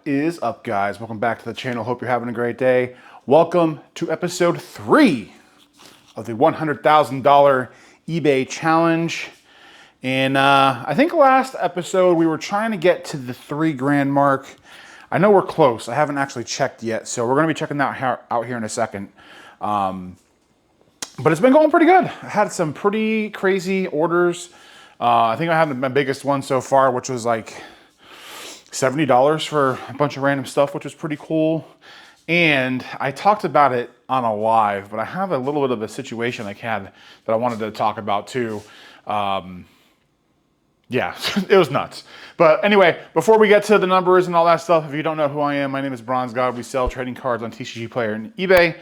is up, guys? Welcome back to the channel. Hope you're having a great day. Welcome to episode 3 of the $100,000 eBay challenge. And I think last episode we were trying to get to the $3,000 mark. I know we're close. I haven't actually checked yet, so we're going to be checking that out here in a second. But it's been going pretty good. I had some pretty crazy orders. I think I had my biggest one so far, which was like $70 for a bunch of random stuff, which was pretty cool. And I talked about it on a live, but I have a little bit of a situation I had that I wanted to talk about too. Yeah, it was nuts. But anyway, before we get to the numbers and all that stuff, if you don't know who I am, my name is Bronzgod. We sell trading cards on Tcgplayer and eBay.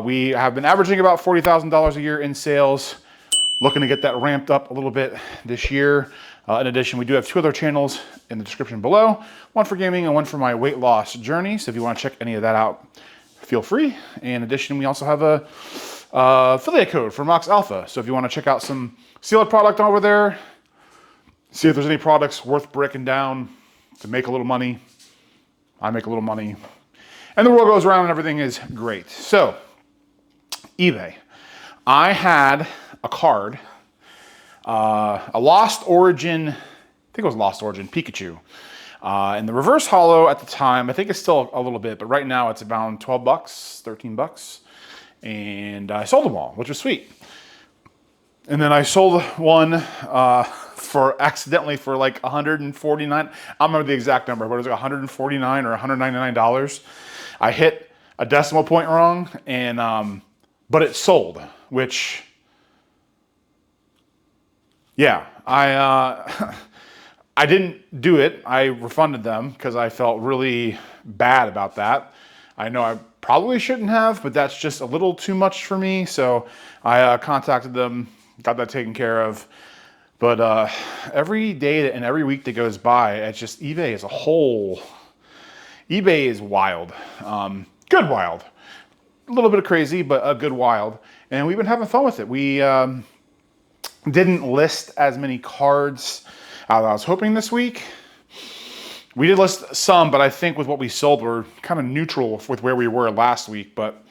We have been averaging about $40,000 a year in sales. Looking to get that ramped up a little bit this year. In addition, we do have 2 other channels in the description below. One for gaming and one for my weight loss journey. So if you want to check any of that out, feel free. In addition, we also have a affiliate code for Mox Alpha. So if you want to check out some sealed product over there, see if there's any products worth breaking down to make a little money. I make a little money. And the world goes around and everything is great. So, eBay. I had a card, a Lost Origin, I think it was Lost Origin Pikachu. And the reverse holo at the time, I think it's still a little bit, but right now it's around 12 bucks, 13 bucks. And I sold them all, which was sweet. And then I sold one for accidentally for like 149. I don't remember the exact number, but it was like 149 or $199. I hit a decimal point wrong, and but it sold, which, yeah, I didn't do it. I refunded them because I felt really bad about that. I know I probably shouldn't have, but that's just a little too much for me. So I contacted them, got that taken care of. But every day and every week that goes by, it's just eBay as a whole. eBay is wild, good wild. A little bit of crazy, but a good wild. And we've been having fun with it. We didn't list as many cards as I was hoping this week. We did list some, but I think with what we sold, we're kind of neutral with where we were last week. But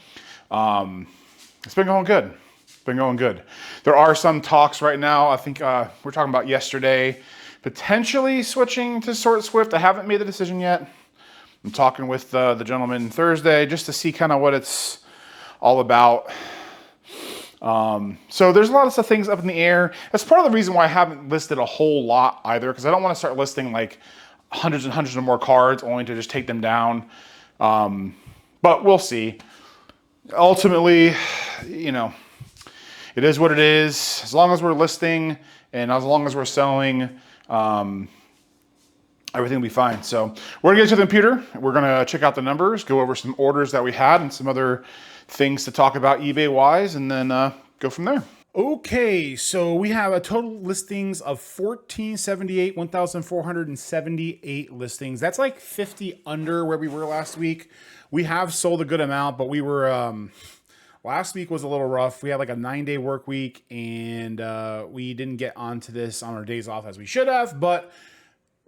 it's been going good. It's been going good. There are some talks right now. I think we're talking about yesterday, potentially switching to Sort Swift. I haven't made the decision yet. I'm talking with the gentleman Thursday just to see kind of what it's all about. So there's a lot of things up in the air. That's part of the reason why I haven't listed a whole lot either, because I don't want to start listing like hundreds and hundreds of more cards only to just take them down. But we'll see. Ultimately, you know, it is what it is. As long as we're listing and as long as we're selling, everything will be fine. So we're gonna get to the computer. We're gonna check out the numbers, go over some orders that we had and some other things to talk about eBay wise, and then go from there. Okay, so we have a total listings of 1,478, 1,478 listings. That's like 50 under where we were last week. We have sold a good amount, but we were, last week was a little rough. We had like a 9-day work week, and we didn't get onto this on our days off as we should have, but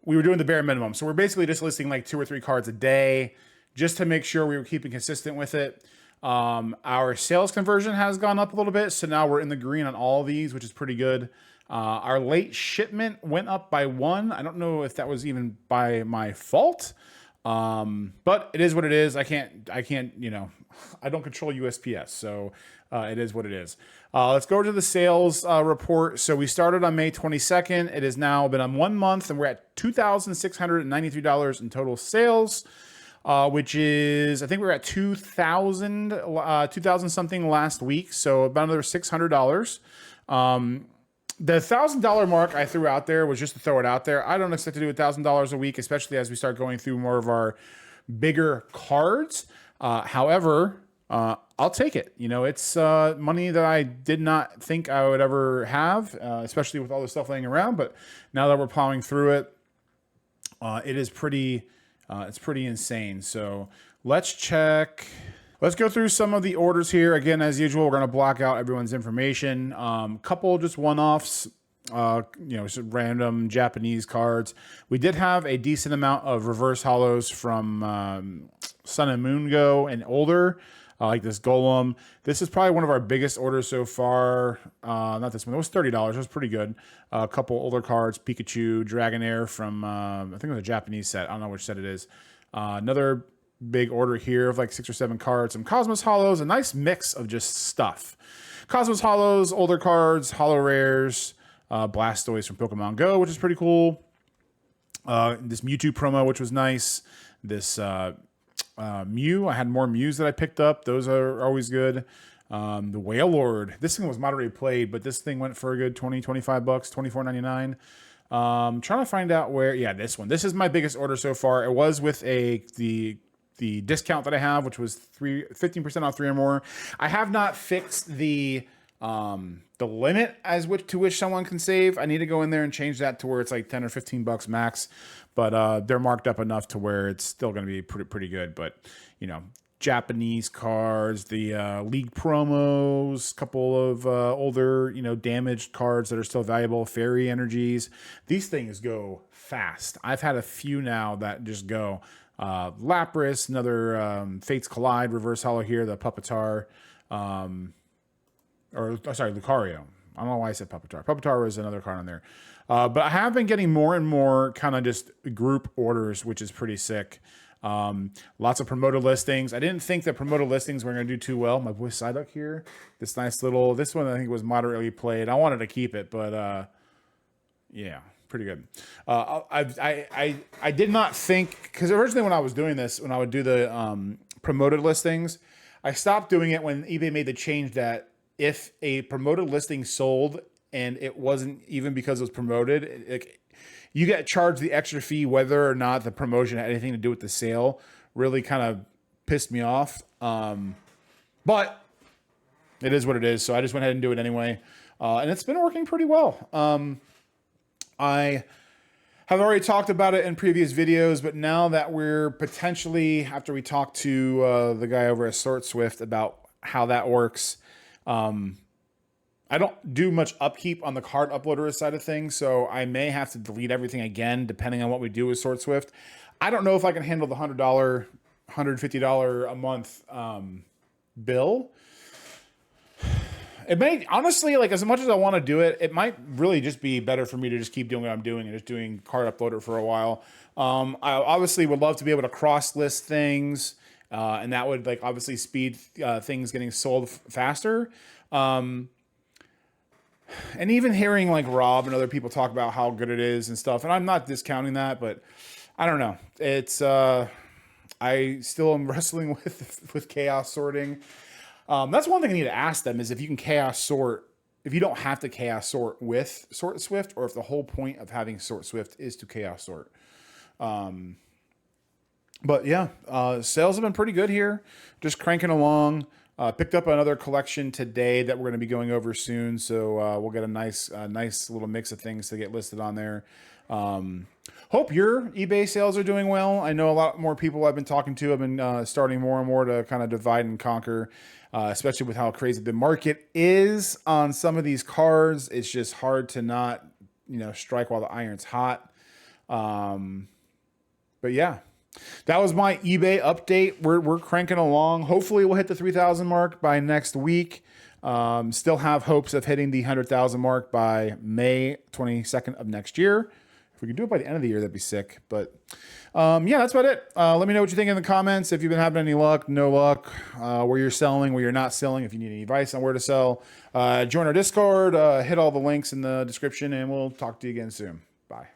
we were doing the bare minimum. So we're basically just listing like 2 or 3 cards a day just to make sure we were keeping consistent with it. Our sales conversion has gone up a little bit, so now we're in the green on all of these, which is pretty good. Our late shipment went up by 1. I don't know if that was even by my fault, but it is what it is. I can't, you know, I don't control USPS, so it is what it is. Let's go to the sales report. So we started on May 22nd. It has now been on 1 month, and we're at $2,693 in total sales. Which is, I think we were at 2,000 something last week. So about another $600. The $1,000 mark I threw out there was just to throw it out there. I don't expect to do $1,000 a week, especially as we start going through more of our bigger cards. However, I'll take it. You know, it's money that I did not think I would ever have, especially with all this stuff laying around. But now that we're plowing through it, it is pretty... it's pretty insane. So let's check. Let's go through some of the orders here. Again, as usual, we're going to block out everyone's information. Couple just one-offs. Just random Japanese cards. We did have a decent amount of reverse hollows from Sun and Moon Go and older, like this Golem. This is probably one of our biggest orders so far. Not this one. It was $30. It was pretty good. A couple older cards, Pikachu, Dragonair from, I think it was a Japanese set. I don't know which set it is. Another big order here of like 6 or 7 cards. Some Cosmos Hollows, a nice mix of just stuff. Cosmos Hollows, older cards, Hollow Rares, Blastoise from Pokemon Go, which is pretty cool. This Mewtwo promo, which was nice. This Mew, I had more Mews that I picked up. Those are always good. The Whale Lord, this thing was moderately played, but this thing went for a good $20, $25, $24.99. Trying to find out where, yeah, this one. This is my biggest order so far. It was with the discount that I have, which was 15% off 3 or more. I have not fixed the limit to which someone can save. I need to go in there and change that to where it's like 10 or 15 bucks max, but they're marked up enough to where it's still going to be pretty good. But Japanese cards, the league promos, couple of older damaged cards that are still valuable, fairy energies. These things go fast. I've had a few now that just go. Lapras, another Fates Collide reverse hollow here, the Puppetar. Lucario. I don't know why I said Puppetar. Puppetar was another card on there. But I have been getting more and more kind of just group orders, which is pretty sick. Lots of promoted listings. I didn't think that promoted listings were going to do too well. My boy Psyduck here. This one I think was moderately played. I wanted to keep it, but yeah, pretty good. I did not think, because originally when I was doing this, when I would do the promoted listings, I stopped doing it when eBay made the change that if a promoted listing sold and it wasn't even because it was promoted, you get charged the extra fee whether or not the promotion had anything to do with the sale. Really kind of pissed me off. But it is what it is. So I just went ahead and do it anyway. And it's been working pretty well. I have already talked about it in previous videos, but now that we're potentially, after we talk to the guy over at Sort Swift about how that works, I don't do much upkeep on the card uploader side of things, so I may have to delete everything again, depending on what we do with Sort Swift. I don't know if I can handle the $100, $150 a month bill. It may, honestly, like as much as I want to do it, it might really just be better for me to just keep doing what I'm doing and just doing card uploader for a while. I obviously would love to be able to cross list things, and that would like obviously speed things getting sold faster. And even hearing like Rob and other people talk about how good it is and stuff, and I'm not discounting that, but I don't know. It's I still am wrestling with chaos sorting. That's one thing I need to ask them is if you can chaos sort, if you don't have to chaos sort with Sort Swift, or if the whole point of having Sort Swift is to chaos sort. But yeah, sales have been pretty good here. Just cranking along. Picked up another collection today that we're going to be going over soon. So we'll get a nice little mix of things to get listed on there. Hope your eBay sales are doing well. I know a lot more people I've been talking to have been starting more and more to kind of divide and conquer, especially with how crazy the market is on some of these cards. It's just hard to not, strike while the iron's hot. But yeah, that was my eBay update. We're cranking along. Hopefully we'll hit the 3,000 mark by next week. Still have hopes of hitting the 100,000 mark by May 22nd of next year. If we could do it by the end of the year, that'd be sick. But yeah, that's about it. Let me know what you think in the comments. If you've been having any luck, no luck, where you're selling, where you're not selling, if you need any advice on where to sell. Join our Discord, hit all the links in the description, and we'll talk to you again soon. Bye.